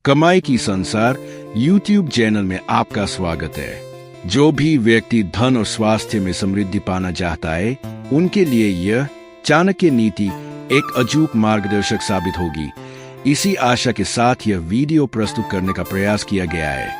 कमाई की संसार YouTube चैनल में आपका स्वागत है। जो भी व्यक्ति धन और स्वास्थ्य में समृद्धि पाना चाहता है, उनके लिए यह चाणक्य नीति एक अचूक मार्गदर्शक साबित होगी। इसी आशा के साथ यह वीडियो प्रस्तुत करने का प्रयास किया गया है।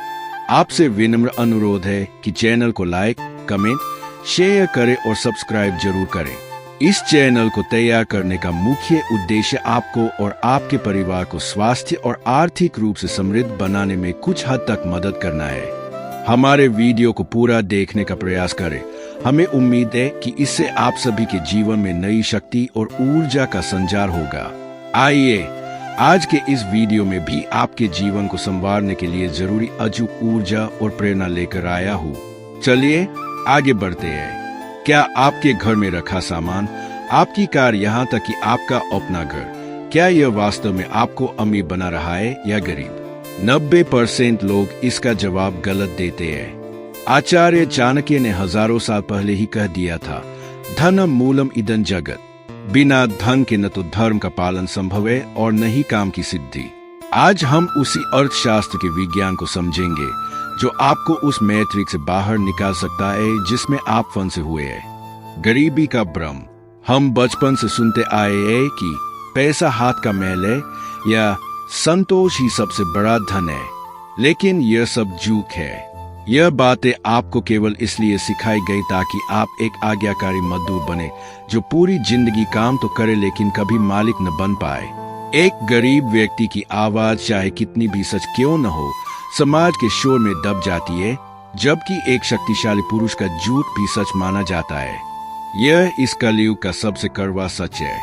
आपसे विनम्र अनुरोध है कि चैनल को लाइक, कमेंट, शेयर करें और सब्सक्राइब जरूर करें। इस चैनल को तैयार करने का मुख्य उद्देश्य आपको और आपके परिवार को स्वास्थ्य और आर्थिक रूप से समृद्ध बनाने में कुछ हद तक मदद करना है। हमारे वीडियो को पूरा देखने का प्रयास करें। हमें उम्मीद है कि इससे आप सभी के जीवन में नई शक्ति और ऊर्जा का संचार होगा। आइए आज के इस वीडियो में भी आपके जीवन को संवारने के लिए जरूरी अचूक ऊर्जा और प्रेरणा लेकर आया हूँ। चलिए आगे बढ़ते हैं। क्या आपके घर में रखा सामान, आपकी कार, यहाँ तक कि आपका अपना घर, क्या यह वास्तव में आपको अमीर बना रहा है या गरीब? 90% लोग इसका जवाब गलत देते हैं। आचार्य चाणक्य ने हजारों साल पहले ही कह दिया था, धनम मूलम इदं जगत। बिना धन के न तो धर्म का पालन संभव है और न ही काम की सिद्धि। आज हम उसी अर्थशास्त्र के विज्ञान को समझेंगे जो आपको उस मैट्रिक्स से बाहर निकाल सकता है जिसमें आप फंसे हुए हैं। गरीबी का भ्रम। हम बचपन से सुनते आए हैं कि पैसा हाथ का मैल है या संतोष ही सबसे बड़ा धन है, लेकिन यह सब झूठ है। यह बातें आपको केवल इसलिए सिखाई गई ताकि आप एक आज्ञाकारी मजदूर बने जो पूरी जिंदगी काम तो करे लेकिन कभी मालिक न बन पाए। एक गरीब व्यक्ति की आवाज चाहे कितनी भी सच क्यों न हो, समाज के शोर में दब जाती है, जबकि एक शक्तिशाली पुरुष का झूठ भी सच माना जाता है। यह इस कलयुग का सबसे कड़वा सच है।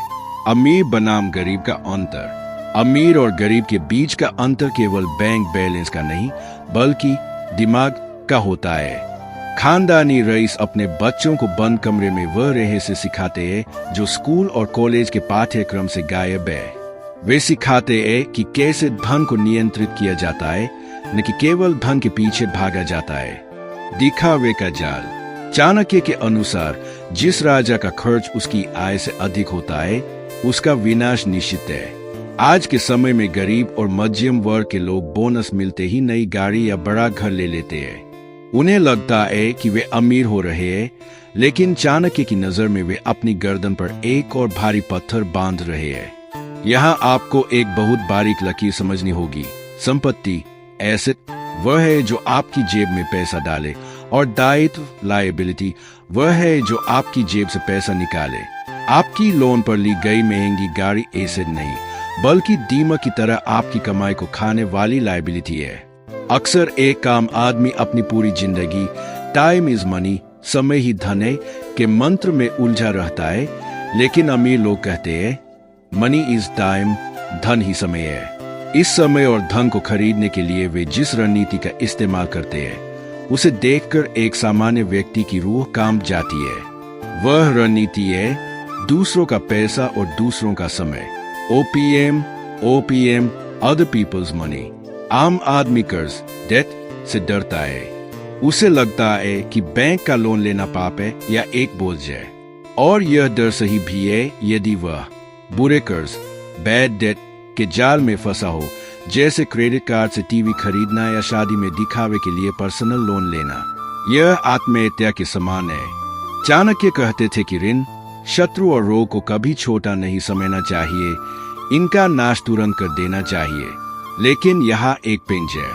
अमीर बनाम गरीब का अंतर। अमीर और गरीब के बीच का अंतर केवल बैंक बैलेंस का नहीं बल्कि दिमाग का होता है। खानदानी रईस अपने बच्चों को बंद कमरे में वह रहस्य सिखाते हैं जो स्कूल और कॉलेज के पाठ्यक्रम से गायब है। वे सिखाते हैं कि कैसे धन को नियंत्रित किया जाता है, न कि केवल धन के पीछे भागा जाता है। दिखावे का जाल। चाणक्य के अनुसार जिस राजा का खर्च उसकी आय से अधिक होता है, उसका विनाश निश्चित है। आज के समय में गरीब और मध्यम वर्ग के लोग बोनस मिलते ही नई गाड़ी या बड़ा घर ले लेते हैं। उन्हें लगता है कि वे अमीर हो रहे हैं, लेकिन चाणक्य की नजर में वे अपनी गर्दन पर एक और भारी पत्थर बांध रहे हैं। यहाँ आपको एक बहुत बारीक लकीर समझनी होगी। संपत्ति, एसेट, वह है जो आपकी जेब में पैसा डाले, और दायित्व, लायबिलिटी, वह है जो आपकी जेब से पैसा निकाले। आपकी लोन पर ली गई महंगी गाड़ी एसेट नहीं, बल्कि दीमक की तरह आपकी कमाई को खाने वाली लायबिलिटी है। अक्सर एक आम आदमी अपनी पूरी जिंदगी टाइम इज मनी, समय ही धन है, के मंत्र में उलझा रहता है, लेकिन अमीर लोग कहते हैं मनी इज टाइम, धन ही समय है। इस समय और धन को खरीदने के लिए वे जिस रणनीति का इस्तेमाल करते हैं, उसे देखकर एक सामान्य व्यक्ति की रूह कांप जाती है। वह रणनीति है दूसरों का पैसा और दूसरों का समय। OPM, other people's money. आम आदमी कर्ज, डेट से डरता है। उसे लगता है कि बैंक का लोन लेना पाप है या एक बोझ है, और यह डर सही भी है यदि वह बुरे कर्ज, बैड डेट के जाल में फंसा हो, जैसे क्रेडिट कार्ड से टीवी खरीदना या शादी में दिखावे के लिए पर्सनल लोन लेना। यह आत्महत्या के समान है। चाणक्य कहते थे कि ऋण, शत्रु और रोग को कभी छोटा नहीं समझना चाहिए, इनका नाश तुरंत कर देना चाहिए। लेकिन यहाँ एक पिंच है।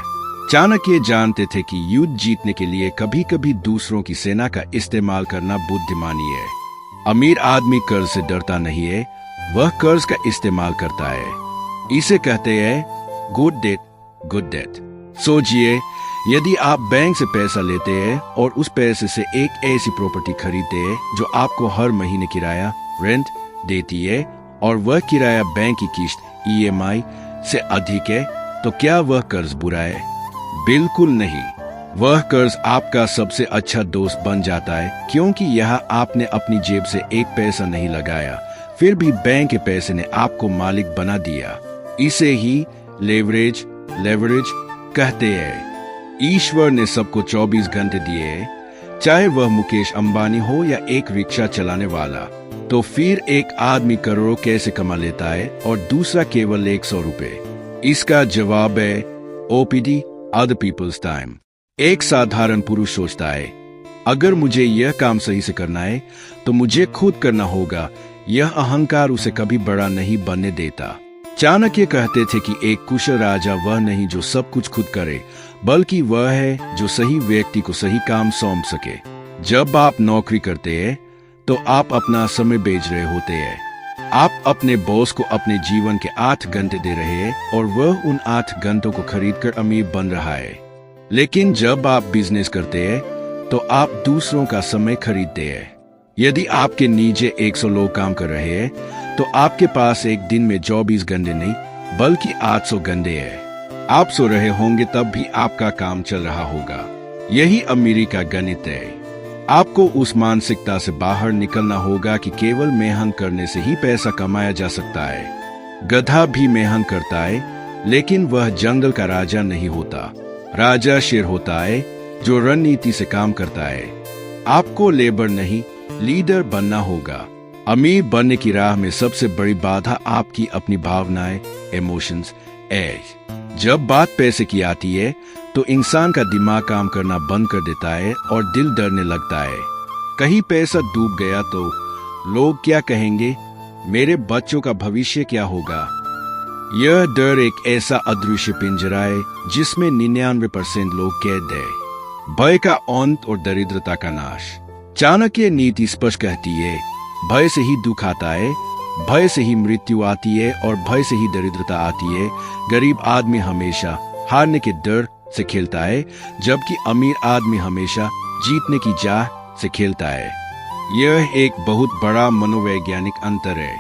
चाणक्य जानते थे कि युद्ध जीतने के लिए कभी कभी दूसरों की सेना का इस्तेमाल करना बुद्धिमानी है। अमीर आदमी कर्ज से डरता नहीं है, वह कर्ज का इस्तेमाल करता है। इसे कहते हैं गुड डेट, गुड डेट। सोचिए, यदि आप बैंक से पैसा लेते हैं और उस पैसे से एक ऐसी प्रॉपर्टी खरीदते हैं जो आपको हर महीने किराया, रेंट देती है, और वह किराया बैंक की किस्त EMI से अधिक है, तो क्या वह कर्ज बुरा है? बिल्कुल नहीं। वह कर्ज आपका सबसे अच्छा दोस्त बन जाता है, क्योंकि यहाँ आपने अपनी जेब से एक पैसा नहीं लगाया, फिर भी बैंक के पैसे ने आपको मालिक बना दिया। इसे ही लेवरेज कहते हैं। ईश्वर ने सबको 24 घंटे दिए हैं, चाहे वह मुकेश अंबानी हो या एक रिक्शा चलाने वाला। तो फिर एक आदमी करोड़ों कैसे कमा लेता है और दूसरा केवल 100 रुपए? इसका जवाब है ओपीडी, अदर पीपल्स टाइम। एक साधारण पुरुष सोचता है, अगर मुझे यह काम सही से करना है तो मुझे खुद करना होगा। यह अहंकार उसे कभी बड़ा नहीं बनने देता। चाणक्य कहते थे कि एक कुशल राजा वह नहीं जो सब कुछ खुद करे, बल्कि वह है जो सही व्यक्ति को सही काम सौंप सके। जब आप नौकरी करते हैं तो आप अपना समय बेच रहे होते हैं। आप अपने बॉस को अपने जीवन के 8 घंटे दे रहे हैं और वह उन 8 घंटों को खरीदकर अमीर बन रहा है। लेकिन जब आप बिजनेस करते हैं तो आप दूसरों का समय खरीदते हैं। यदि आपके नीचे 100 लोग काम कर रहे हैं तो आपके पास एक दिन में 24 घंटे नहीं बल्कि 800 घंटे हैं। आप सो रहे होंगे तब भी आपका काम चल रहा होगा। यही अमीरी का गणित है। आपको उस मानसिकता से बाहर निकलना होगा कि केवल मेहनत करने से ही पैसा कमाया जा सकता है। गधा भी मेहनत करता है, लेकिन वह जंगल का राजा नहीं होता। राजा शेर होता है जो रणनीति से काम करता है। आपको लेबर नहीं, लीडर बनना होगा। अमीर बनने की राह में सबसे बड़ी बाधा आपकी अपनी भावनाएं, इमोशंस है। जब बात पैसे की आती है तो इंसान का दिमाग काम करना बंद कर देता है और दिल डरने लगता है। कहीं पैसा डूब गया तो लोग क्या कहेंगे, मेरे बच्चों का भविष्य क्या होगा। यह डर एक ऐसा अदृश्य पिंजरा है जिसमें 99% लोग कैद है। भय का अंत और दरिद्रता का नाश। चाणक्य नीति स्पष्ट कहती है, भय से ही दुख आता है, भय से ही मृत्यु आती है और भय से ही दरिद्रता आती है। गरीब आदमी हमेशा हारने के डर से खेलता है, जबकि अमीर आदमी हमेशा जीतने की चाह से खेलता है। यह एक बहुत बड़ा मनोवैज्ञानिक अंतर है।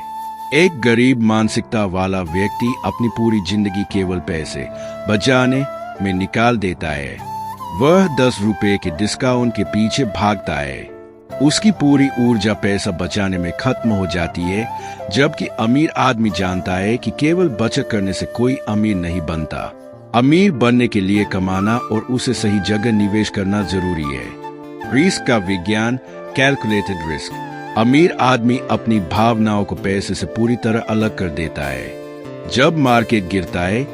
एक गरीब मानसिकता वाला व्यक्ति अपनी पूरी जिंदगी केवल पैसे बचाने में निकाल देता है। वह 10 रुपए के डिस्काउंट के पीछे भागता है। उसकी पूरी ऊर्जा पैसा बचाने में खत्म हो जाती है, जबकि अमीर आदमी जानता है कि केवल बचत करने से कोई अमीर नहीं बनता। अमीर बनने के लिए कमाना और उसे सही जगह निवेश करना जरूरी है। रिस्क का विज्ञान, कैलकुलेटेड रिस्क। अमीर आदमी अपनी भावनाओं को पैसे से पूरी तरह अलग कर देता है। जब मार्केट गिरता है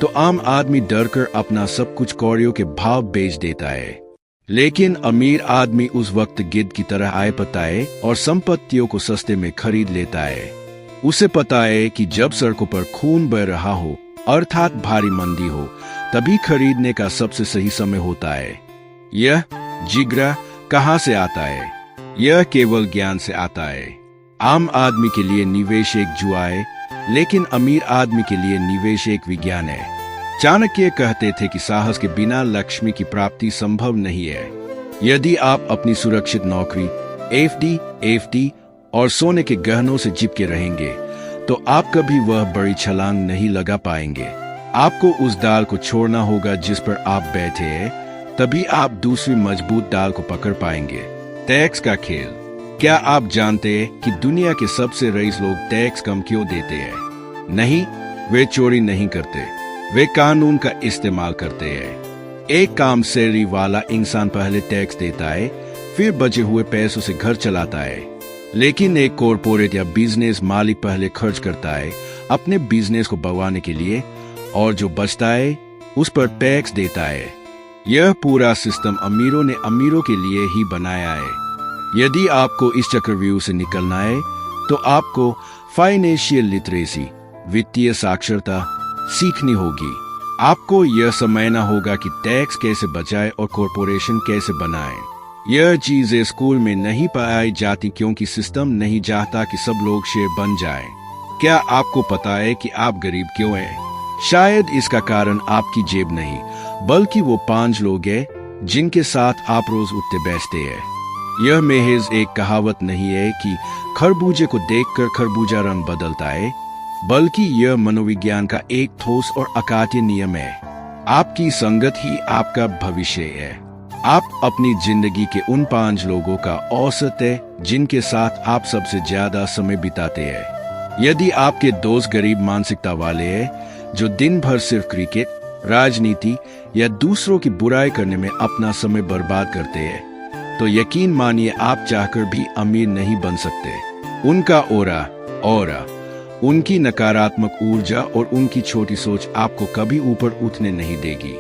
तो आम आदमी डरकर अपना सब कुछ कौड़ियों के भाव बेच देता है। लेकिन अमीर आदमी उस वक्त गिद्ध की तरह आय पता है और संपत्तियों को सस्ते में खरीद लेता है। उसे पता है कि जब सड़कों पर खून बह रहा हो, अर्थात भारी मंदी हो, तभी खरीदने का सबसे सही समय होता है। यह जिगरा कहाँ से आता है? यह केवल ज्ञान से आता है। आम आदमी के लिए निवेश एक जुआ है, लेकिन अमीर आदमी के लिए निवेश एक विज्ञान है। चाणक्य कहते थे कि साहस के बिना लक्ष्मी की प्राप्ति संभव नहीं है। यदि आप अपनी सुरक्षित नौकरी, एफडी और सोने के गहनों से चिपके रहेंगे तो आप कभी वह बड़ी छलांग नहीं लगा पाएंगे। आपको उस डाल को छोड़ना होगा जिस पर आप बैठे हैं, तभी आप दूसरी मजबूत डाल को पकड़ पाएंगे। टैक्स का खेल। क्या आप जानते हैं कि दुनिया के सबसे रईस लोग टैक्स कम क्यों देते हैं? नहीं, वे चोरी नहीं करते, वे कानून का इस्तेमाल करते हैं। एक काम सैलरी वाला इंसान पहले टैक्स देता है, फिर बचे हुए पैसों से घर चलाता है। लेकिन एक कॉर्पोरेट या बिजनेस मालिक पहले खर्च करता है अपने बिजनेस को बढ़ाने के लिए, और जो बचता है उस पर टैक्स देता है। यह पूरा सिस्टम अमीरों ने अमीरों के लिए ही बनाया है। यदि आपको इस चक्रव्यूह से निकलना है तो आपको फाइनेंशियल लिटरेसी, वित्तीय साक्षरता सीखनी होगी। आपको यह समझना होगा कि टैक्स कैसे बचाए और कॉर्पोरेशन कैसे बनाए। यह चीजें स्कूल में नहीं पढ़ाई जाती क्योंकि सिस्टम नहीं चाहता कि सब लोग शेर बन जाएं। क्या आपको पता है कि आप गरीब क्यों हैं? शायद इसका कारण आपकी जेब नहीं, बल्कि वो 5 लोग हैं जिनके साथ आप रोज उठते बैठते हैं। यह महज एक कहावत नहीं है कि खरबूजे को देखकर खरबूजा रंग बदलता है, बल्कि यह मनोविज्ञान का एक ठोस और अकाट्य नियम है। आपकी संगत ही आपका भविष्य है। आप अपनी जिंदगी के उन 5 लोगों का औसत है जिनके साथ आप सबसे ज्यादा समय बिताते हैं। यदि आपके दोस्त गरीब मानसिकता वाले हैं जो दिन भर सिर्फ क्रिकेट, राजनीति या दूसरों की बुराई करने में अपना समय बर्बाद करते हैं, तो यकीन मानिए आप चाहकर भी अमीर नहीं बन सकते। उनका ओरा, उनकी नकारात्मक ऊर्जा और उनकी छोटी सोच आपको कभी ऊपर उठने नहीं देगी।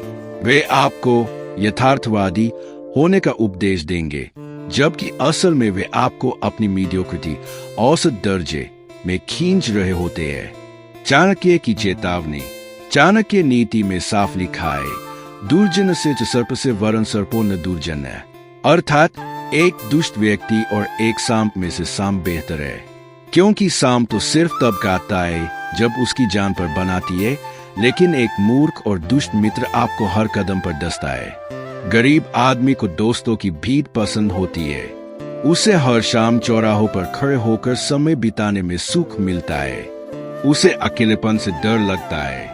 वे आपको यथार्थवादी होने का उपदेश देंगे, जबकि असल में वे आपको अपनी मीडियोक्रिटी औसत दर्जे में खींच रहे होते हैं। चाणक्य की चेतावनी। चाणक्य नीति में साफ लिखा है, दुर्जन से सर्प से वरन सर्पो न दुर्जन है। अर्थात एक दुष्ट व्यक्ति और एक सांप में से सांप बेहतर है, क्योंकि सांप तो सिर्फ तब काटता है जब उसकी जान पर बनाती है, लेकिन एक मूर्ख और दुष्ट मित्र आपको हर कदम पर डसता है। गरीब आदमी को दोस्तों की भीड़ पसंद होती है, उसे हर शाम चौराहों पर खड़े होकर समय बिताने में सुख मिलता है, उसे अकेलेपन से डर लगता है।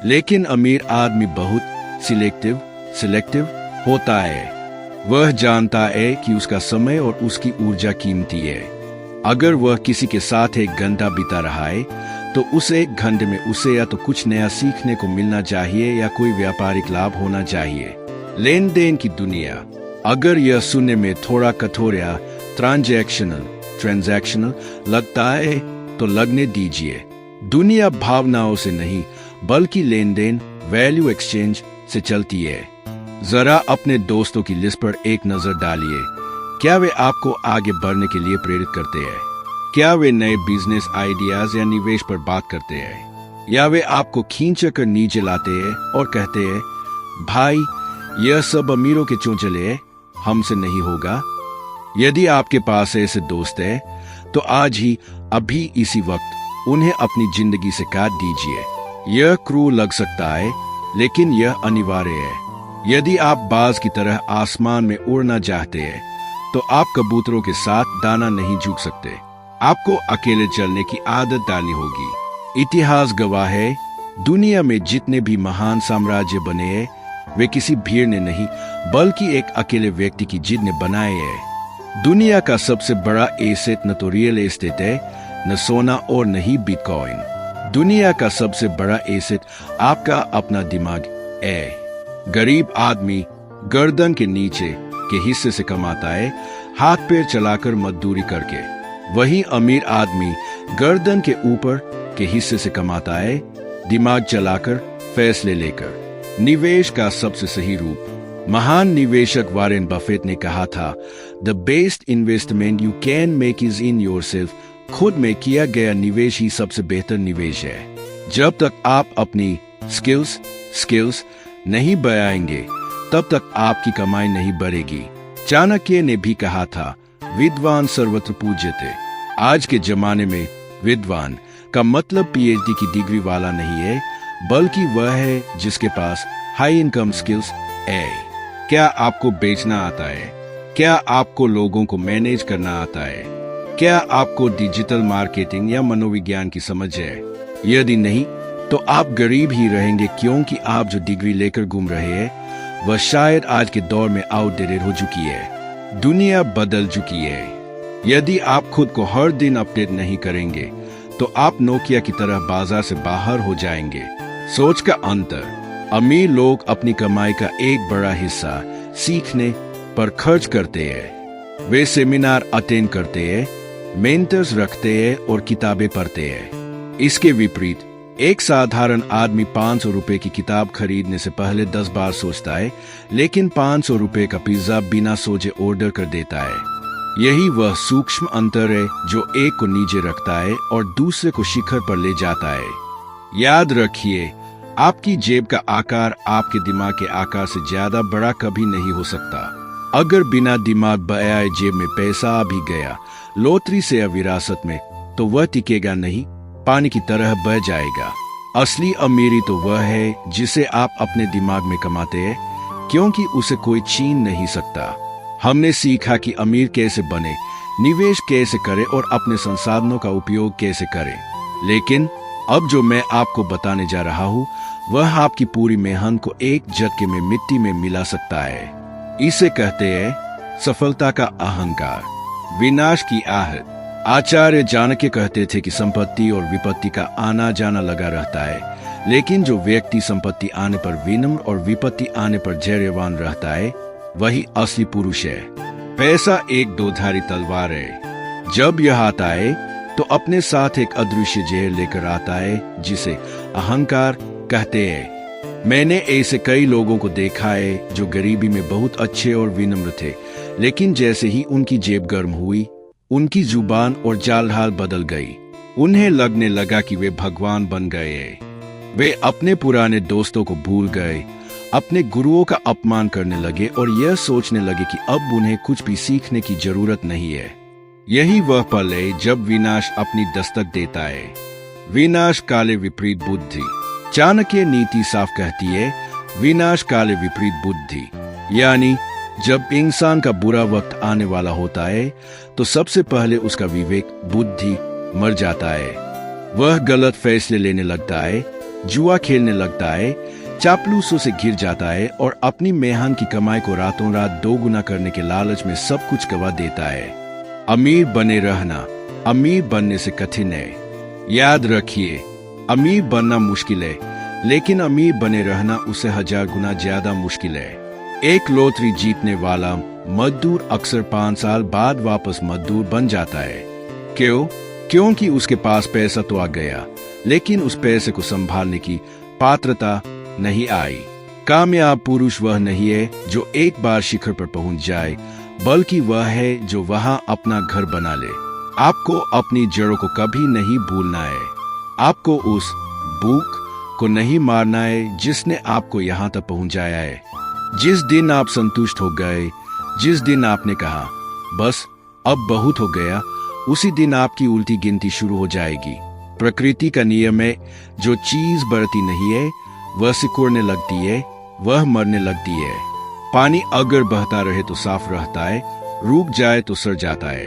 लेकिन अमीर आदमी बहुत सिलेक्टिव होता है। वह जानता है कि उसका समय और उसकी ऊर्जा कीमती है। अगर वह किसी के साथ एक घंटा बिता रहा है तो उस एक घंटे में उसे या तो कुछ नया सीखने को मिलना चाहिए या कोई व्यापारिक लाभ होना चाहिए। लेन देन की दुनिया। अगर यह सुनने में थोड़ा कठोर या ट्रांजैक्शनल लगता है तो लगने दीजिए। दुनिया भावनाओं से नहीं बल्कि लेन देन वैल्यू एक्सचेंज से चलती है। जरा अपने दोस्तों की लिस्ट पर एक नजर डालिए। क्या वे आपको आगे बढ़ने के लिए प्रेरित करते हैं? क्या वे नए बिजनेस आइडियाज या निवेश पर बात करते हैं? या वे आपको खींचकर नीचे लाते हैं और कहते हैं, भाई यह सब अमीरों के चोंचले हैं, हमसे नहीं होगा? यदि आपके पास ऐसे दोस्त है तो आज ही अभी इसी वक्त उन्हें अपनी जिंदगी से काट दीजिए। यह क्रूर लग सकता है, लेकिन यह अनिवार्य है। यदि आप बाज की तरह आसमान में उड़ना चाहते हैं तो आप कबूतरों के साथ दाना नहीं झुक सकते। आपको अकेले चलने की आदत डालनी होगी। इतिहास गवाह है, दुनिया में जितने भी महान साम्राज्य बने हैं वे किसी भीड़ ने नहीं बल्कि एक अकेले व्यक्ति की जिद ने बनाए हैं। दुनिया का सबसे बड़ा एसेट न तो रियल एस्टेट है, न सोना और न ही बिटकॉइन। दुनिया का सबसे बड़ा एसेट आपका अपना दिमाग है। गरीब आदमी गर्दन के नीचे के हिस्से से कमाता है, हाथ पैर चलाकर मजदूरी करके। वही अमीर आदमी गर्दन के ऊपर के हिस्से से कमाता है, दिमाग चलाकर, फैसले लेकर। निवेश का सबसे सही रूप। महान निवेशक वारेन बफेट ने कहा था, the best investment you can make is in yourself. खुद में किया गया निवेश ही सबसे बेहतर निवेश है। जब तक आप अपनी स्किल्स नहीं बढ़ाएंगे तब तक आपकी कमाई नहीं बढ़ेगी। चाणक्य ने भी कहा था, विद्वान सर्वत्र पूज्यते। आज के जमाने में विद्वान का मतलब पीएचडी की डिग्री वाला नहीं है, बल्कि वह है जिसके पास हाई इनकम स्किल्स है। क्या आपको बेचना आता है? क्या आपको लोगों को मैनेज करना आता है? क्या आपको डिजिटल मार्केटिंग या मनोविज्ञान की समझ है? यदि नहीं तो आप गरीब ही रहेंगे, क्योंकि आप जो डिग्री लेकर घूम रहे हैं वह शायद आज के दौर में आउटडेटेड हो चुकी है। दुनिया बदल चुकी है। यदि आप खुद को हर दिन अपडेट नहीं करेंगे तो आप नोकिया की तरह बाजार से बाहर हो जाएंगे। सोच का अंतर। अमीर लोग अपनी कमाई का एक बड़ा हिस्सा सीखने पर खर्च करते हैं। वे सेमिनार अटेंड करते हैं, मेंटर्स रखते हैं और किताबें पढ़ते हैं। इसके विपरीत एक साधारण आदमी 500 रुपए की किताब खरीदने से पहले 10 बार सोचता है, लेकिन 500 रुपए का पिज्जा बिना सोचे ऑर्डर कर देता है। यही वह सूक्ष्म अंतर है जो एक को नीचे रखता है और दूसरे को शिखर पर ले जाता है। याद रखिए, आपकी जेब का आकार आपके दिमाग के आकार से ज्यादा बड़ा कभी नहीं हो सकता। अगर बिना दिमाग बढ़ाए जेब में पैसा भी गया लॉटरी से या विरासत में, तो वह टिकेगा नहीं, पानी की तरह बह जाएगा। असली अमीरी तो वह है जिसे आप अपने दिमाग में कमाते हैं, क्योंकि उसे कोई छीन नहीं सकता। हमने सीखा कि अमीर कैसे बने, निवेश कैसे करें और अपने संसाधनों का उपयोग कैसे करें। लेकिन अब जो मैं आपको बताने जा रहा हूँ वह आपकी पूरी मेहनत को एक झटके में मिट्टी में मिला सकता है। इसे कहते हैं सफलता का अहंकार, विनाश की आहट। आचार्य चाणक्य कहते थे कि संपत्ति और विपत्ति का आना जाना लगा रहता है, लेकिन जो व्यक्ति संपत्ति आने पर विनम्र और विपत्ति आने पर धैर्यवान रहता है वही असली पुरुष है। पैसा एक दोधारी तलवार है। जब यह आता है तो अपने साथ एक अदृश्य जहर लेकर आता है जिसे अहंकार कहते हैं। मैंने ऐसे कई लोगों को देखा है जो गरीबी में बहुत अच्छे और विनम्र थे, लेकिन जैसे ही उनकी जेब गर्म हुई, उनकी जुबान और चाल-ढाल बदल गई। उन्हें लगने लगा कि वे भगवान बन गए हैं। वे अपने पुराने दोस्तों को भूल गए, अपने गुरुओं का अपमान करने लगे और यह सोचने लगे कि अब उन्हें कुछ भी सीखने की जरूरत नहीं है। यही वह पल है जब विनाश अपनी दस्तक देता है। विनाश काले विपरीत बुद्धि। चाणक्य नीति साफ कहती है, विनाश काले विपरीत बुद्धि। यानी जब इंसान का बुरा वक्त आने वाला होता है तो सबसे पहले उसका विवेक, बुद्धि मर जाता है। वह गलत फैसले लेने लगता है, जुआ खेलने लगता है, चापलूसों से घिर जाता है और अपनी मेहनत की कमाई को रातों रात दोगुना करने के लालच में सब कुछ गवा देता है। अमीर बने रहना अमीर बनने से कठिन है। याद रखिए, अमीर बनना मुश्किल है, लेकिन अमीर बने रहना उससे 1000 गुना ज्यादा मुश्किल है। एक लॉटरी जीतने वाला मजदूर अक्सर 5 साल बाद वापस मजदूर बन जाता है। क्यों? क्योंकि उसके पास पैसा तो आ गया, लेकिन उस पैसे को संभालने की पात्रता नहीं आई। कामयाब पुरुष वह नहीं है जो एक बार शिखर पर पहुंच जाए, बल्कि वह है जो वहां अपना घर बना ले। आपको अपनी जड़ों को कभी नहीं भूलना है। आपको उस भूख को नहीं मारना है जिसने आपको यहाँ तक पहुंचाया है। जिस दिन आप संतुष्ट हो गए, जिस दिन आपने कहा बस अब बहुत हो गया, उसी दिन आपकी उल्टी गिनती शुरू हो जाएगी। प्रकृति का नियम है, जो चीज बढ़ती नहीं है वह सिकुड़ने लगती है, वह मरने लगती है। पानी अगर बहता रहे तो साफ रहता है, रुक जाए तो सड़ जाता है।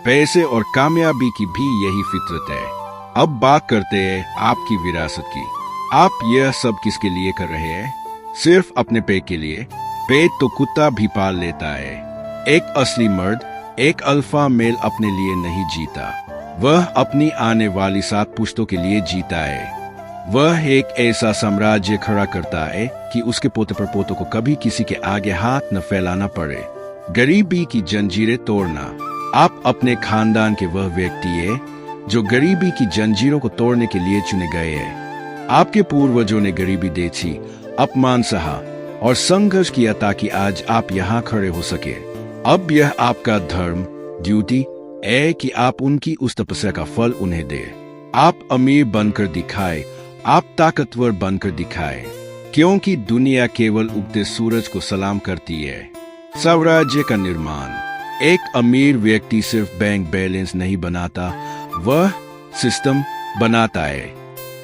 पैसे और कामयाबी की भी यही फितरत है। अब बात करते हैं आपकी विरासत की। आप यह सब किसके लिए कर रहे हैं? सिर्फ अपने पेट के लिए? पेट तो कुत्ता भी पाल लेता है। एक असली मर्द, एक अल्फा मेल अपने लिए नहीं जीता, वह अपनी आने वाली 7 पुश्तों के लिए जीता है। वह एक ऐसा साम्राज्य खड़ा करता है कि उसके पोते पर पोतों को कभी किसी के आगे हाथ न फैलाना पड़े। गरीबी की जंजीरें तोड़ना। आप अपने खानदान के वह व्यक्ति है जो गरीबी की जंजीरों को तोड़ने के लिए चुने गए हैं। आपके पूर्वजों ने गरीबी देखी, अपमान सहा और संघर्ष किया ताकि आज आप यहाँ खड़े हो सके। अब यह आपका धर्म, ड्यूटी है कि आप उनकी उस तपस्या का फल उन्हें दे। आप अमीर बनकर दिखाए, आप ताकतवर बनकर दिखाए, क्योंकि दुनिया केवल उगते सूरज को सलाम करती है। साम्राज्य का निर्माण। एक अमीर व्यक्ति सिर्फ बैंक बैलेंस नहीं बनाता, वह सिस्टम बनाता है।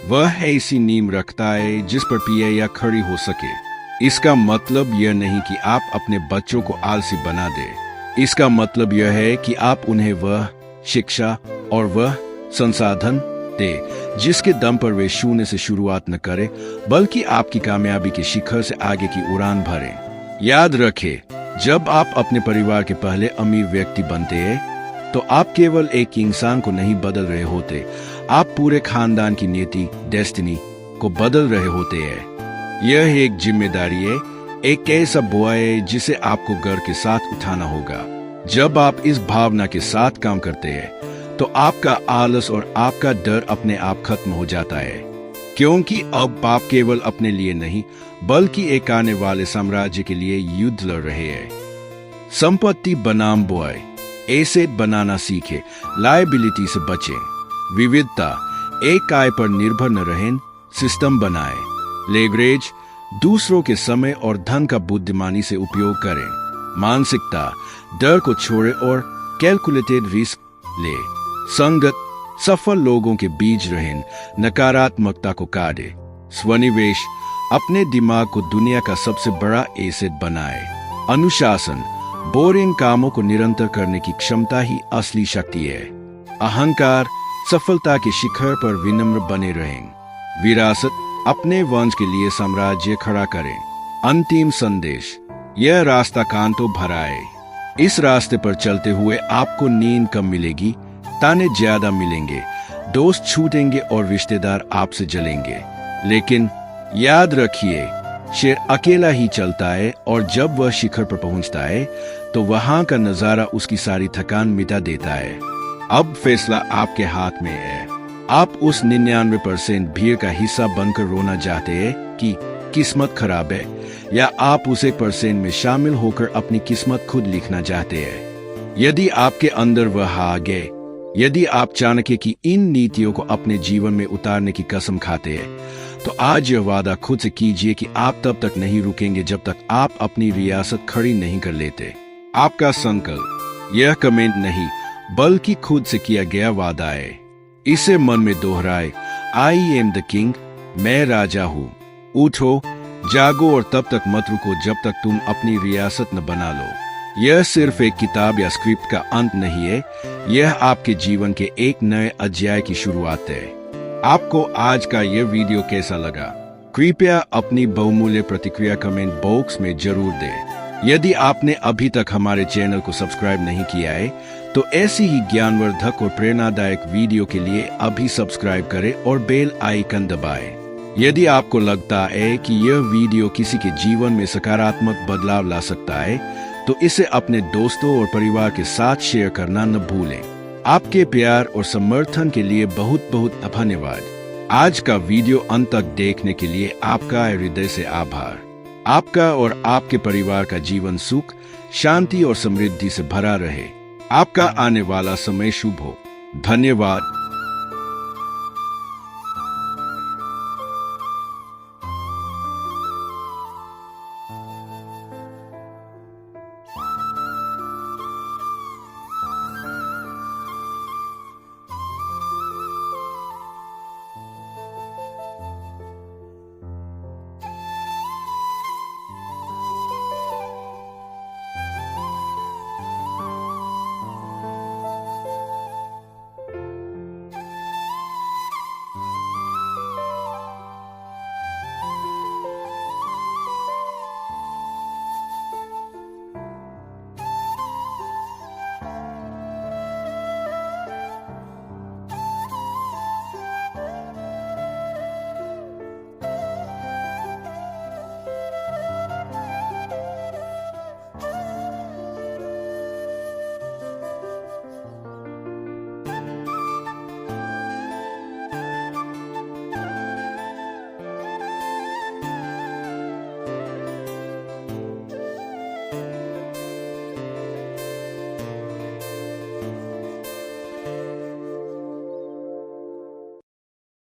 वह ऐसी नींव रखता है जिस पर पिया खड़ी हो सके। इसका मतलब यह नहीं कि आप अपने बच्चों को आलसी बना दे। इसका मतलब यह है कि आप उन्हें वह शिक्षा और वह संसाधन दे जिसके दम पर वे शून्य से शुरुआत न करें, बल्कि आपकी कामयाबी के शिखर से आगे की उड़ान भरें। याद रखें, जब आप अपने परिवार के पहले अमीर व्यक्ति बनते हैं तो आप केवल एक इंसान को नहीं बदल रहे होते, आप पूरे खानदान की नीति, डेस्टिनी को बदल रहे होते हैं। यह एक जिम्मेदारी है, एक ऐसा बोझ है जिसे आपको गर्व के साथ उठाना होगा। जब आप इस भावना के साथ काम करते हैं तो आपका आलस और आपका डर अपने आप खत्म हो जाता है, क्योंकि अब आप केवल अपने लिए नहीं बल्कि एक आने वाले साम्राज्य के लिए युद्ध लड़ रहे हैं। संपत्ति बनाम बोझ। एसेट बनाना सीखे, लायबिलिटी से बचें। विविधता। एक आय पर निर्भर न रहें, सिस्टम बनाए। लेवरेज। दूसरों के समय और धन का बुद्धिमानी से उपयोग करें। मानसिकता। डर को छोड़े और कैलकुलेटेड रिस्क ले। संगत। सफल लोगों के बीच रहें, नकारात्मकता को काटे। स्वनिवेश। अपने दिमाग को दुनिया का सबसे बड़ा एसेट बनाए। अनुशासन। बोरिंग कामों को निरंतर करने की क्षमता ही असली शक्ति है। अहंकार। सफलता के शिखर पर विनम्र बने रहें। विरासत। अपने वंश के लिए साम्राज्य खड़ा करें। अंतिम संदेश। यह रास्ता कांटों भरा है। इस रास्ते पर चलते हुए आपको नींद कम मिलेगी, ताने ज्यादा मिलेंगे, दोस्त छूटेंगे और रिश्तेदार आपसे जलेंगे। लेकिन याद रखिए, शेर अकेला ही चलता है और जब वह शिखर पर पहुंचता है तो वहां का नजारा उसकी सारी थकान मिटा देता है। अब फैसला आपके हाथ में है। आप उस 99% भीड़ का हिस्सा बनकर रोना चाहते हैं कि किस्मत खराब है, या आप उस 1% में शामिल होकर अपनी किस्मत खुद लिखना चाहते हैं। यदि आपके अंदर वह आ गए, यदि आप चाणक्य की इन नीतियों को अपने जीवन में उतारने की कसम खाते हैं, तो आज यह वादा खुद से कीजिए कि आप तब तक नहीं रुकेंगे जब तक आप अपनी रियासत खड़ी नहीं कर लेते। आपका संकल्प यह कमेंट नहीं बल्कि खुद से किया गया वादा है। इसे मन में दोहराए, आई एम द किंग, मैं राजा हूँ। उठो, जागो और तब तक मत रुको जब तक तुम अपनी रियासत न बना लो। यह सिर्फ एक किताब या स्क्रिप्ट का अंत नहीं है, यह आपके जीवन के एक नए अध्याय की शुरुआत है। आपको आज का यह वीडियो कैसा लगा? कृपया अपनी बहुमूल्य प्रतिक्रिया कमेंट बॉक्स में जरूर दें। यदि आपने अभी तक हमारे चैनल को सब्सक्राइब नहीं किया है, तो ऐसी ही ज्ञानवर्धक और प्रेरणादायक वीडियो के लिए अभी सब्सक्राइब करें और बेल आइकन दबाएं। यदि आपको लगता है कि यह वीडियो किसी के जीवन में सकारात्मक बदलाव ला सकता है, तो इसे अपने दोस्तों और परिवार के साथ शेयर करना न भूलें। आपके प्यार और समर्थन के लिए बहुत बहुत धन्यवाद। आज का वीडियो अंत तक देखने के लिए आपका हृदय से आभार। आपका और आपके परिवार का जीवन सुख, शांति और समृद्धि से भरा रहे। आपका आने वाला समय शुभ हो। धन्यवाद।